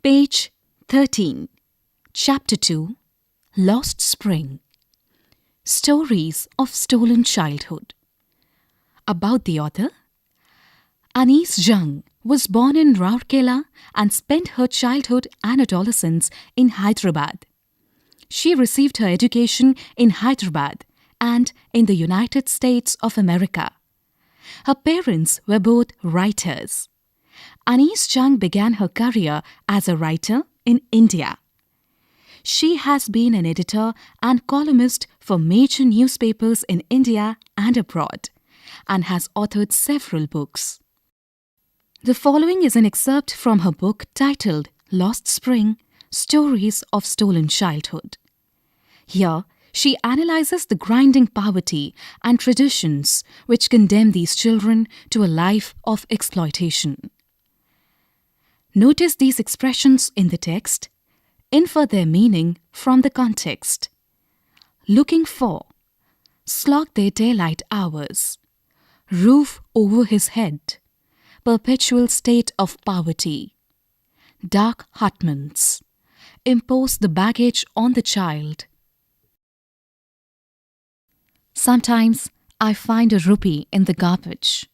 Page 13, Chapter 2, Lost Spring. Stories of Stolen Childhood. About the author. Anise Jung was born in Rourkela and spent her childhood and adolescence in Hyderabad. She received her education in Hyderabad and in the United States of America. Her parents were both writers. Anise Jung began her career as a writer in India. She has been an editor and columnist for major newspapers in India and abroad, and has authored several books. The following is an excerpt from her book titled Lost Spring: Stories of Stolen Childhood. Here, she analyzes the grinding poverty and traditions which condemn these children to a life of exploitation. Notice these expressions in the text. Infer their meaning from the context. Looking for, slog their daylight hours, roof over his head, perpetual state of poverty, dark hutments, impose the baggage on the child. Sometimes I find a rupee in the garbage.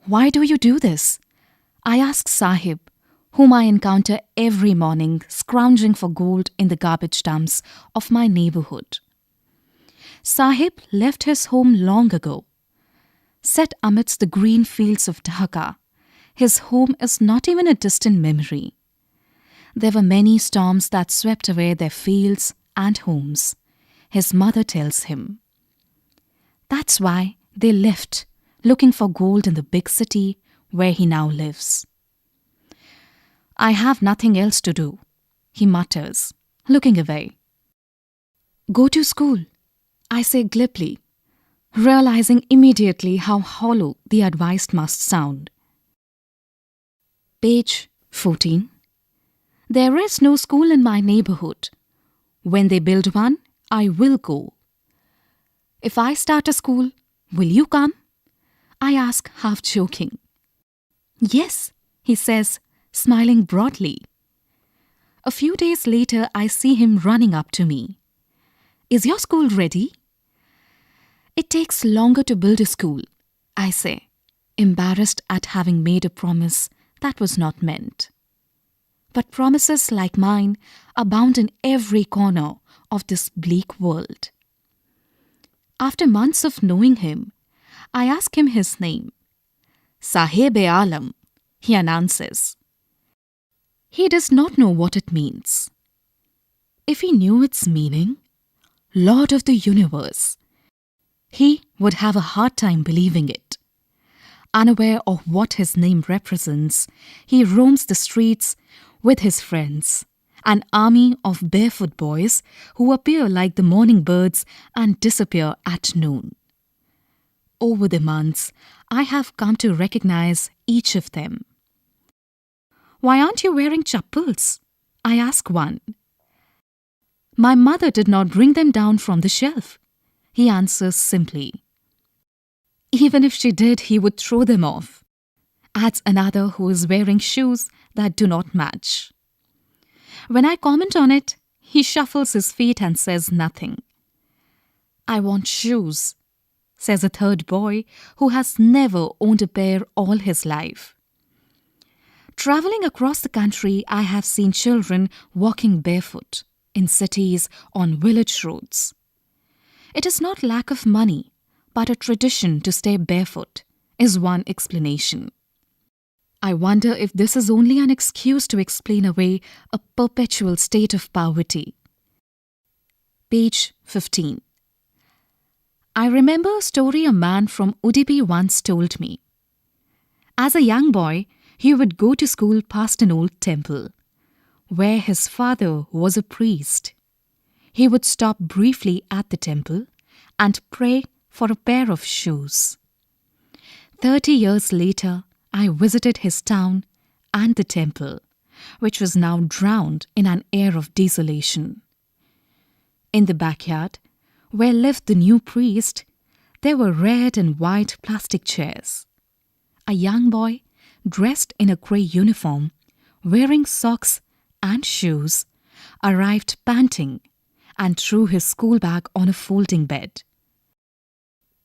Why do you do this? I ask Sahib, whom I encounter every morning scrounging for gold in the garbage dumps of my neighborhood. Sahib left his home long ago. Set amidst the green fields of Dhaka, his home is not even a distant memory. There were many storms that swept away their fields and homes, his mother tells him. That's why they left, looking for gold in the big city where he now lives. I have nothing else to do, he mutters, looking away. Go to school, I say glibly, realizing immediately how hollow the advice must sound. Page 14. There is no school in my neighborhood. When they build one, I will go. If I start a school, will you come? I ask, half joking. Yes, he says, smiling broadly. A few days later, I see him running up to me. Is your school ready? It takes longer to build a school, I say, embarrassed at having made a promise that was not meant. But promises like mine abound in every corner of this bleak world. After months of knowing him, I ask him his name. Sahib-e-Alam, he announces. He does not know what it means. If he knew its meaning, Lord of the Universe, he would have a hard time believing it. Unaware of what his name represents, he roams the streets with his friends, an army of barefoot boys who appear like the morning birds and disappear at noon. Over the months, I have come to recognize each of them. Why aren't you wearing chappals? I ask one. My mother did not bring them down from the shelf, he answers simply. Even if she did, he would throw them off, adds another who is wearing shoes that do not match. When I comment on it, he shuffles his feet and says nothing. I want shoes, says a third boy who has never owned a pair all his life. Traveling across the country, I have seen children walking barefoot in cities on village roads. It is not lack of money, but a tradition to stay barefoot, is one explanation. I wonder if this is only an excuse to explain away a perpetual state of poverty. Page 15. I remember a story a man from Udupi once told me. As a young boy, he would go to school past an old temple, where his father was a priest. He would stop briefly at the temple and pray for a pair of shoes. 30 years later, I visited his town and the temple, which was now drowned in an air of desolation. In the backyard, where lived the new priest, there were red and white plastic chairs. A young boy, dressed in a grey uniform, wearing socks and shoes, arrived panting and threw his school bag on a folding bed.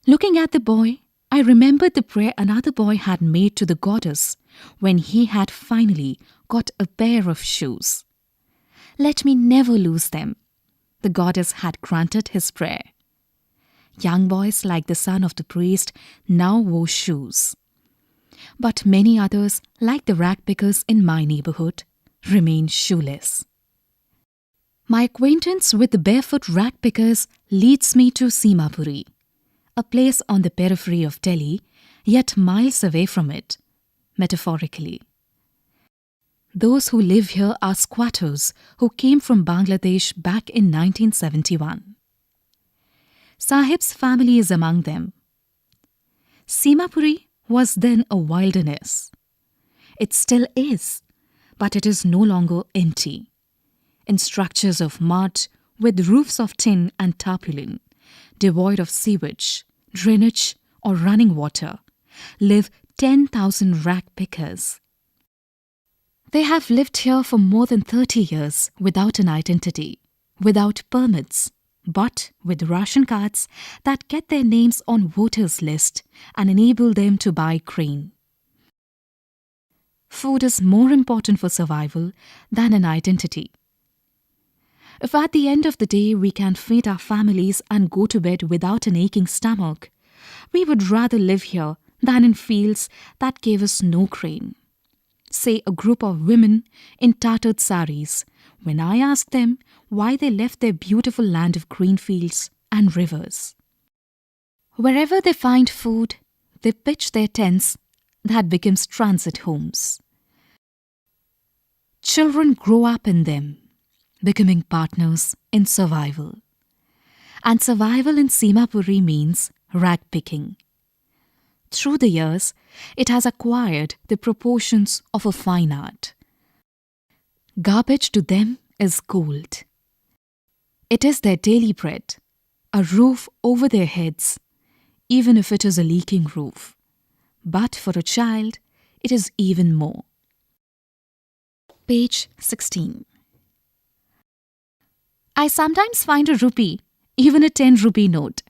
Looking at the boy, I remembered the prayer another boy had made to the goddess when he had finally got a pair of shoes. Let me never lose them. The goddess had granted his prayer. Young boys like the son of the priest now wore shoes. But many others, like the rag pickers in my neighborhood, remained shoeless. My acquaintance with the barefoot rag pickers leads me to Simapuri, a place on the periphery of Delhi, yet miles away from it, metaphorically. Those who live here are squatters who came from Bangladesh back in 1971. Sahib's family is among them. Simapuri was then a wilderness. It still is, but it is no longer empty. In structures of mud with roofs of tin and tarpaulin, devoid of sewage, drainage or running water, live 10,000 rag pickers. They have lived here for more than 30 years without an identity, without permits, but with ration cards that get their names on voters' list and enable them to buy grain. Food is more important for survival than an identity. If at the end of the day we can feed our families and go to bed without an aching stomach, we would rather live here than in fields that gave us no grain. Say a group of women in tattered saris, when I asked them why they left their beautiful land of green fields and rivers. Wherever they find food, they pitch their tents that becomes transit homes. Children grow up in them, becoming partners in survival. And survival in Simapuri means rag picking. Through the years, it has acquired the proportions of a fine art. Garbage to them is gold. It is their daily bread, a roof over their heads, even if it is a leaking roof. But for a child, it is even more. Page 16. I sometimes find a rupee, even a 10 rupee note,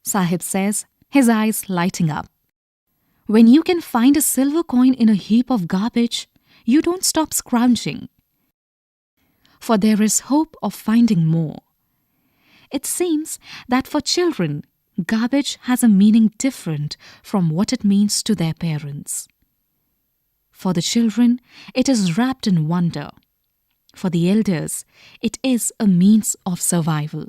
Sahib says, his eyes lighting up. When you can find a silver coin in a heap of garbage, you don't stop scrounging. For there is hope of finding more. It seems that for children, garbage has a meaning different from what it means to their parents. For the children, it is wrapped in wonder. For the elders, it is a means of survival.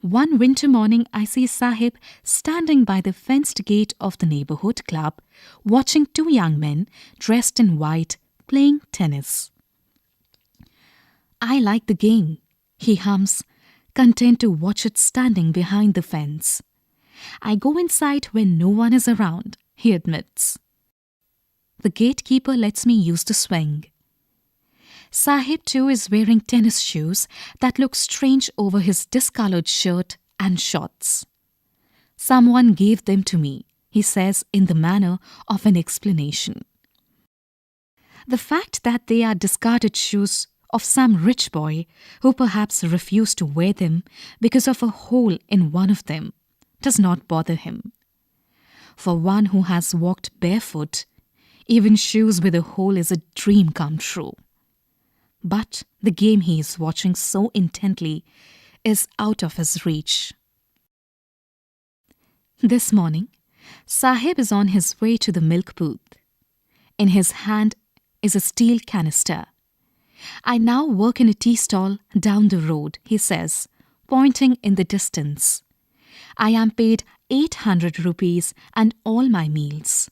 One winter morning, I see Sahib standing by the fenced gate of the neighborhood club, watching two young men dressed in white playing tennis. I like the game, he hums, content to watch it standing behind the fence. I go inside when no one is around, he admits. The gatekeeper lets me use the swing. Sahib too is wearing tennis shoes that look strange over his discolored shirt and shorts. Someone gave them to me, he says in the manner of an explanation. The fact that they are discarded shoes of some rich boy who perhaps refused to wear them because of a hole in one of them does not bother him. For one who has walked barefoot, even shoes with a hole is a dream come true. But the game he is watching so intently is out of his reach. This morning, Sahib is on his way to the milk booth. In his hand is a steel canister. I now work in a tea stall down the road, he says, pointing in the distance. I am paid 800 rupees and all my meals.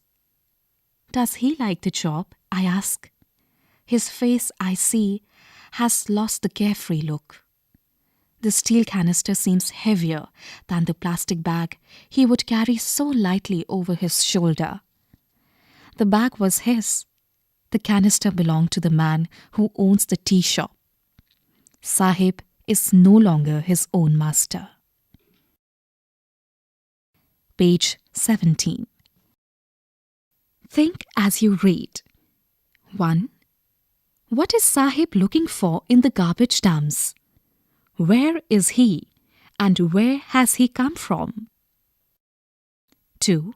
Does he like the job? I ask. His face, I see, has lost the carefree look. The steel canister seems heavier than the plastic bag he would carry so lightly over his shoulder. The bag was his. The canister belonged to the man who owns the tea shop. Sahib is no longer his own master. Page 17. Think as you read. 1. What is Sahib looking for in the garbage dumps? Where is he and where has he come from? 2.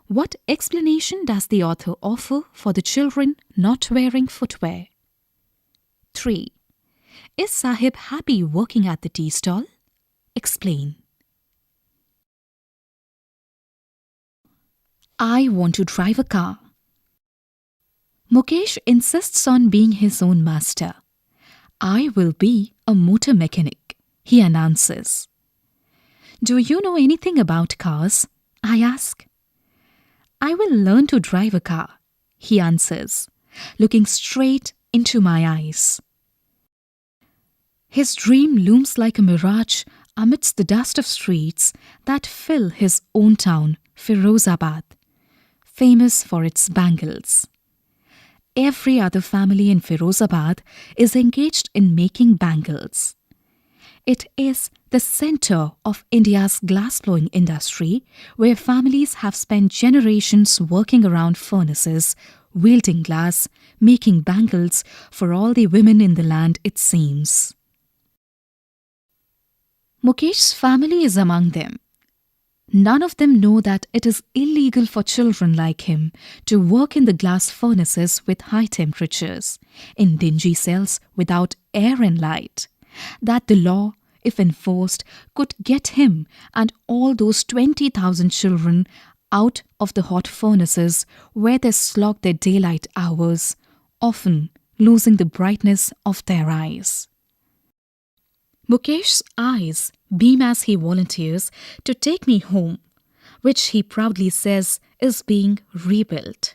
What explanation does the author offer for the children not wearing footwear? 3. Is Sahib happy working at the tea stall? Explain. I want to drive a car. Mukesh insists on being his own master. I will be a motor mechanic, he announces. Do you know anything about cars? I ask. I will learn to drive a car, he answers, looking straight into my eyes. His dream looms like a mirage amidst the dust of streets that fill his own town, Firozabad, famous for its bangles. Every other family in Firozabad is engaged in making bangles. It is the center of India's glassblowing industry, where families have spent generations working around furnaces, wielding glass, making bangles for all the women in the land, it seems. Mukesh's family is among them. None of them know that it is illegal for children like him to work in the glass furnaces with high temperatures, in dingy cells without air and light, that the law, if enforced, could get him and all those 20,000 children out of the hot furnaces where they slog their daylight hours, often losing the brightness of their eyes. Mukesh's eyes beam as he volunteers to take me home, which he proudly says is being rebuilt.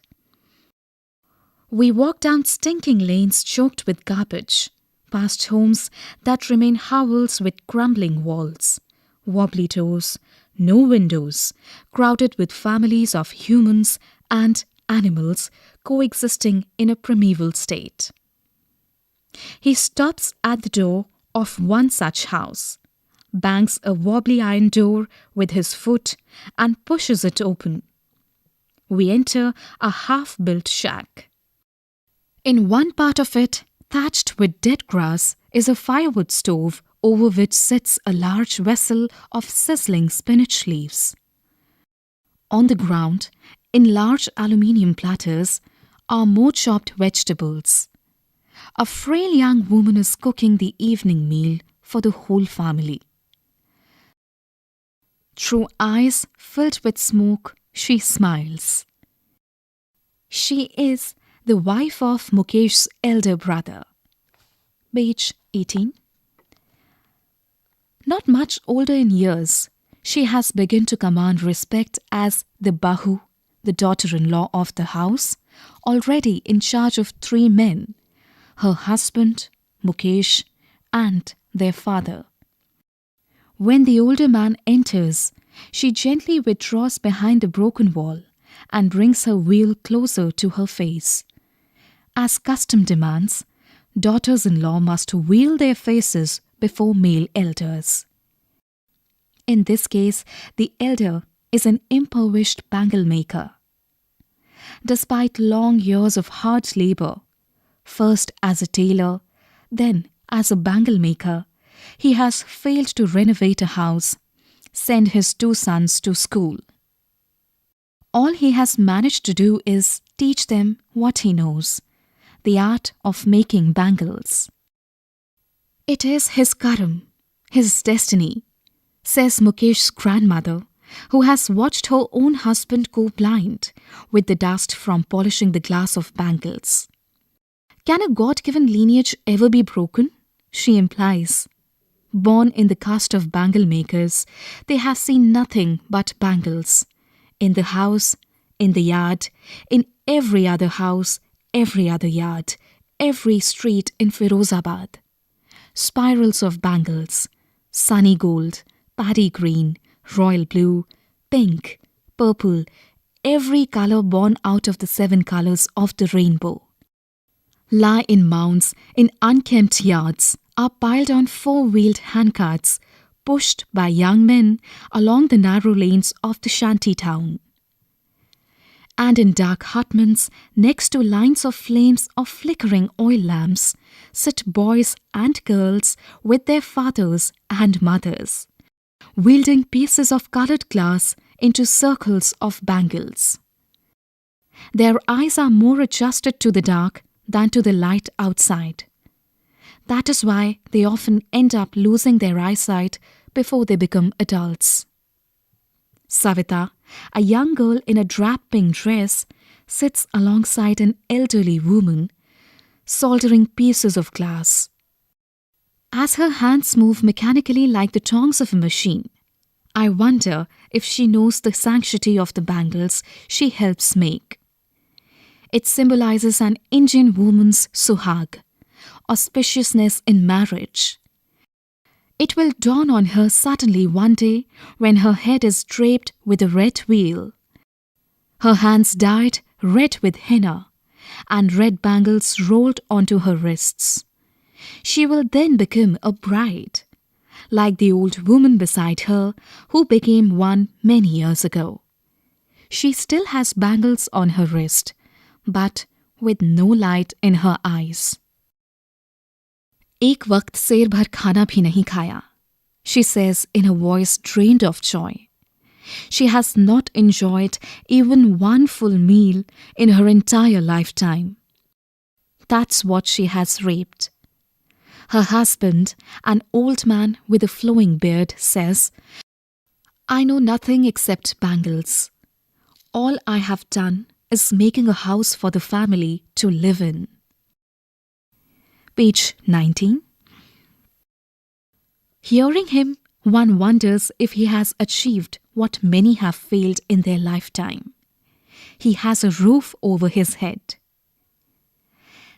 We walk down stinking lanes choked with garbage, past homes that remain hovels with crumbling walls, wobbly doors, no windows, crowded with families of humans and animals coexisting in a primeval state. He stops at the door of one such house, bangs a wobbly iron door with his foot and pushes it open. We enter a half-built shack. In one part of it, thatched with dead grass, is a firewood stove over which sits a large vessel of sizzling spinach leaves. On the ground, in large aluminium platters, are more chopped vegetables. A frail young woman is cooking the evening meal for the whole family. Through eyes filled with smoke, she smiles. She is the wife of Mukesh's elder brother. Page 18. Not much older in years, she has begun to command respect as the Bahu, the daughter-in-law of the house, already in charge of 3 men, her husband, Mukesh, and their father. When the older man enters, she gently withdraws behind the broken wall and brings her veil closer to her face. As custom demands, daughters-in-law must veil their faces before male elders. In this case, the elder is an impoverished bangle maker. Despite long years of hard labor, first as a tailor, then as a bangle maker, he has failed to renovate a house, send his 2 sons to school. All he has managed to do is teach them what he knows, the art of making bangles. It is his karam, his destiny, says Mukesh's grandmother, who has watched her own husband go blind with the dust from polishing the glass of bangles. Can a God-given lineage ever be broken? She implies. Born in the caste of bangle makers, they have seen nothing but bangles. In the house, in the yard, in every other house, every other yard, every street in Firozabad. Spirals of bangles, sunny gold, paddy green, royal blue, pink, purple, every color born out of the 7 colors of the rainbow. Lie in mounds in unkempt yards, are piled on 4-wheeled handcarts, pushed by young men along the narrow lanes of the shanty town. And in dark hutments, next to lines of flames of flickering oil lamps, sit boys and girls with their fathers and mothers, wielding pieces of coloured glass into circles of bangles. Their eyes are more adjusted to the dark than to the light outside. That is why they often end up losing their eyesight before they become adults. Savita, a young girl in a drab pink dress, sits alongside an elderly woman, soldering pieces of glass. As her hands move mechanically like the tongs of a machine, I wonder if she knows the sanctity of the bangles she helps make. It symbolizes an Indian woman's suhag, auspiciousness in marriage. It will dawn on her suddenly one day when her head is draped with a red veil, her hands dyed red with henna, and red bangles rolled onto her wrists. She will then become a bride, like the old woman beside her who became one many years ago. She still has bangles on her wrist, but with no light in her eyes. एक वक्त शेर भर खाना भी नहीं खाया, she says in a voice drained of joy. She has not enjoyed even one full meal in her entire lifetime. That's what she has raped. Her husband, an old man with a flowing beard, says, I know nothing except bangles. All I have done is making a house for the family to live in. Page 19. Hearing him, one wonders if he has achieved what many have failed in their lifetime. He has a roof over his head.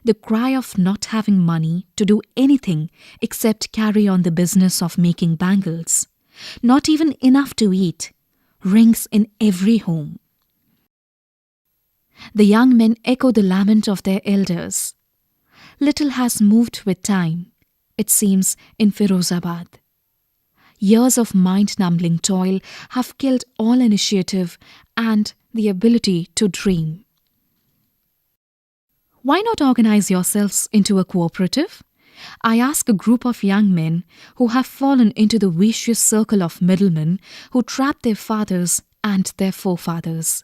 The cry of not having money to do anything except carry on the business of making bangles, not even enough to eat, rings in every home. The young men echo the lament of their elders. Little has moved with time, it seems, in Firozabad. Years of mind-numbing toil have killed all initiative and the ability to dream. Why not organize yourselves into a cooperative? I ask a group of young men who have fallen into the vicious circle of middlemen who trap their fathers and their forefathers.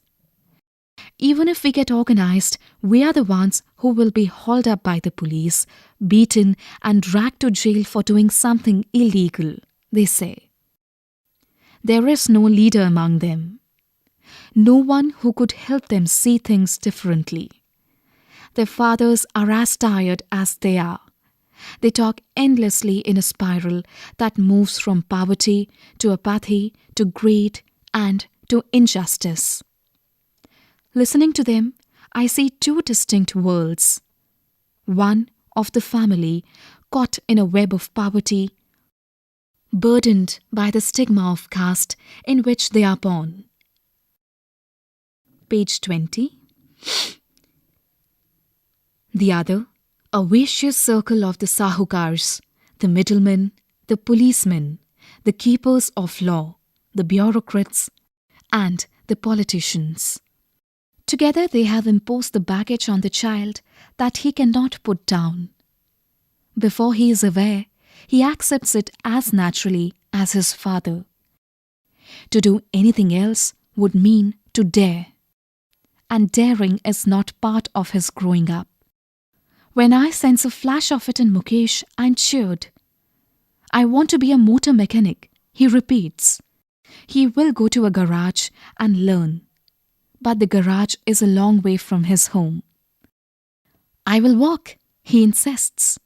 Even if we get organized, we are the ones who will be hauled up by the police, beaten and dragged to jail for doing something illegal, they say. There is no leader among them. No one who could help them see things differently. Their fathers are as tired as they are. They talk endlessly in a spiral that moves from poverty to apathy to greed and to injustice. Listening to them, I see two distinct worlds. One of the family caught in a web of poverty, burdened by the stigma of caste in which they are born. Page 20. The other, a vicious circle of the sahukars, the middlemen, the policemen, the keepers of law, the bureaucrats, and the politicians. Together they have imposed the baggage on the child that he cannot put down. Before he is aware, he accepts it as naturally as his father. To do anything else would mean to dare. And daring is not part of his growing up. When I sense a flash of it in Mukesh, I'm cheered. I want to be a motor mechanic, he repeats. He will go to a garage and learn. But the garage is a long way from his home. I will walk, he insists.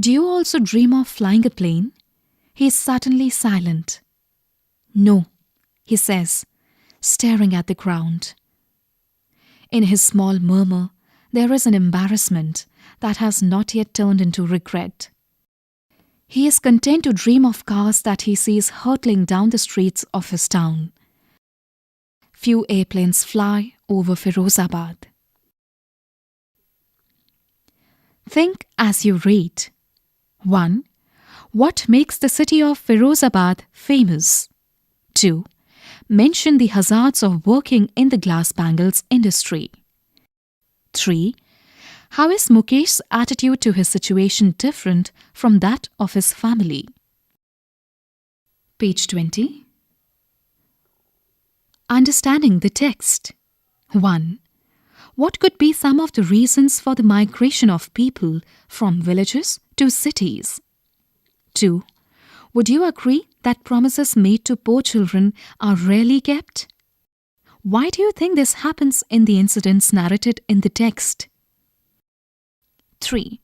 Do you also dream of flying a plane? He is suddenly silent. No, he says, staring at the ground. In his small murmur, there is an embarrassment that has not yet turned into regret. He is content to dream of cars that he sees hurtling down the streets of his town. Few airplanes fly over Firozabad. Think as you read. 1. What makes the city of Firozabad famous? 2. Mention the hazards of working in the glass bangles industry. 3. How is Mukesh's attitude to his situation different from that of his family? Page 20. Understanding the text. 1. What could be some of the reasons for the migration of people from villages to cities? 2. Would you agree that promises made to poor children are rarely kept? Why do you think this happens in the incidents narrated in the text? 3.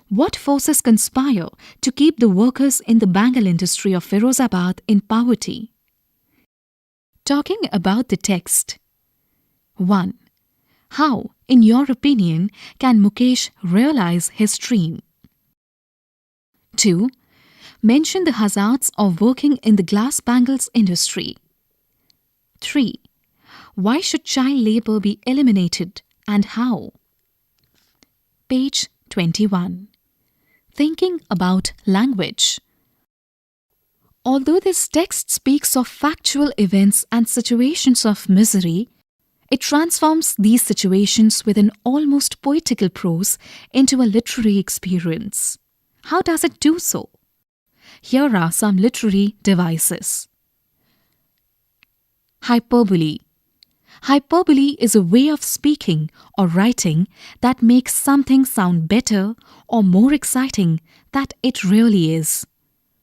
What forces conspire to keep the workers in the bangle industry of Firozabad in poverty? Talking about the text. 1. How, in your opinion, can Mukesh realize his dream? 2. Mention the hazards of working in the glass bangles industry. 3. Why should child labour be eliminated and how? Page 21. Thinking about language. Although this text speaks of factual events and situations of misery, it transforms these situations with an almost poetical prose into a literary experience. How does it do so? Here are some literary devices. Hyperbole. Hyperbole is a way of speaking or writing that makes something sound better or more exciting than it really is.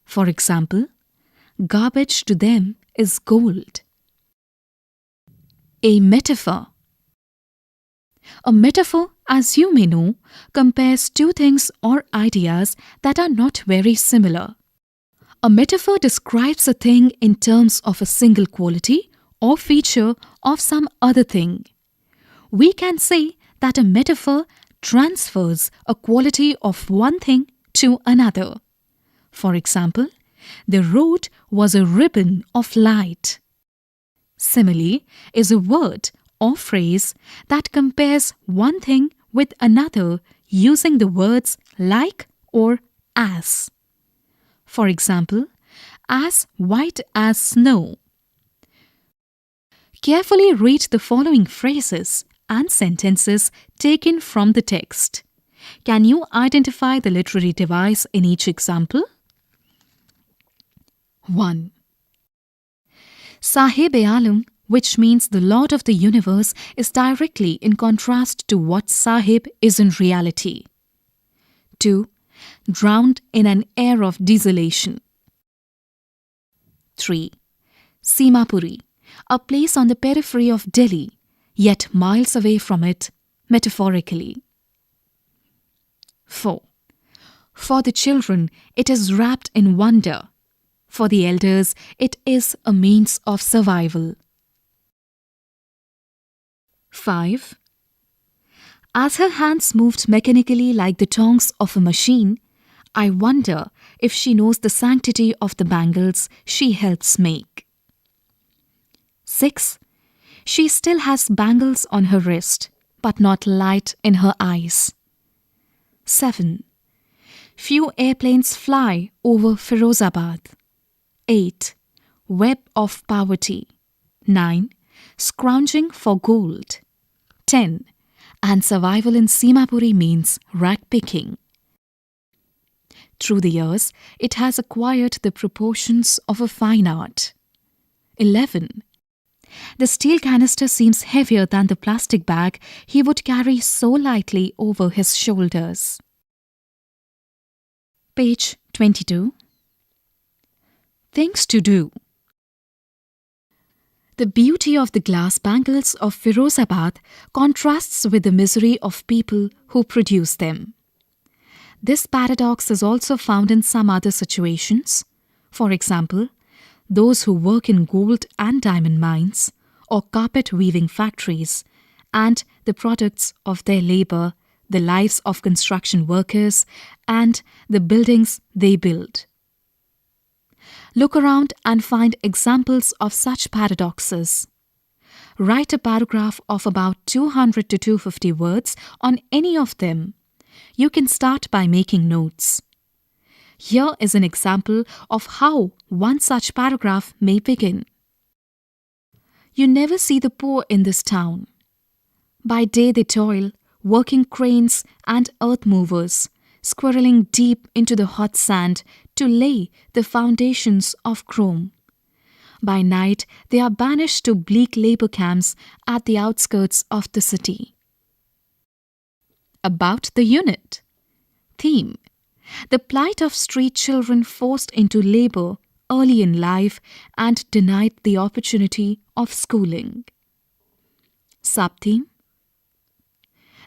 For example, garbage to them is gold. A metaphor. A metaphor, as you may know, compares two things or ideas that are not very similar. A metaphor describes a thing in terms of a single quality or feature of some other thing. We can say that a metaphor transfers a quality of one thing to another. For example, the road was a ribbon of light. Simile is a word or phrase that compares one thing with another using the words like or as. For example, as white as snow. Carefully read the following phrases and sentences taken from the text. Can you identify the literary device in each example? 1. Sahib-e-Alam, which means the Lord of the universe, is directly in contrast to what Sahib is in reality. 2. Drowned in an air of desolation. 3. Simapuri, a place on the periphery of Delhi, yet miles away from it, metaphorically. 4. For the children, it is wrapped in wonder. For the elders, it is a means of survival. 5. As her hands moved mechanically like the tongs of a machine, I wonder if she knows the sanctity of the bangles she helps make. 6. She still has bangles on her wrist, but not light in her eyes. 7. Few airplanes fly over Firozabad. 8. Web of poverty. 9. Scrounging for gold. 10. And survival in Simapuri means rag picking. Through the years, it has acquired the proportions of a fine art. 11. The steel canister seems heavier than the plastic bag he would carry so lightly over his shoulders. Page 22. Things to do. The beauty of the glass bangles of Firozabad contrasts with the misery of people who produce them. This paradox is also found in some other situations. For example, those who work in gold and diamond mines or carpet weaving factories and the products of their labor, the lives of construction workers, and the buildings they build. Look around and find examples of such paradoxes. Write a paragraph of about 200 to 250 words on any of them. You can start by making notes. Here is an example of how one such paragraph may begin. You never see the poor in this town. By day they toil, working cranes and earth movers, squirreling deep into the hot sand to lay the foundations of Rome. By night they are banished to bleak labor camps at the outskirts of the city. About the unit. Theme: the plight of street children forced into labor early in life and denied the opportunity of schooling. Subtheme: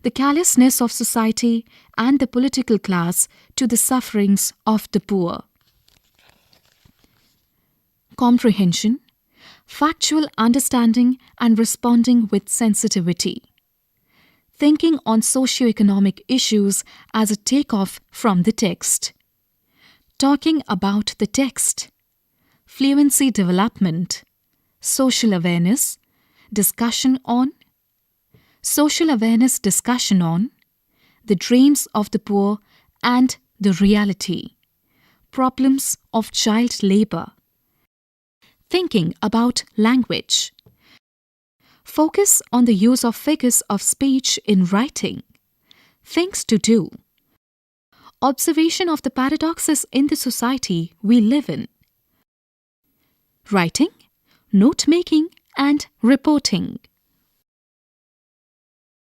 the callousness of society and the political class to the sufferings of the poor. Comprehension: factual understanding and responding with sensitivity. Thinking on socio-economic issues as a takeoff from the text. Talking about the text. Fluency development. Social awareness. Discussion on. Social awareness discussion on. The dreams of the poor and the reality. Problems of child labor. Thinking about language. Focus on the use of figures of speech in writing. Things to do. Observation of the paradoxes in the society we live in. Writing, note-making and reporting.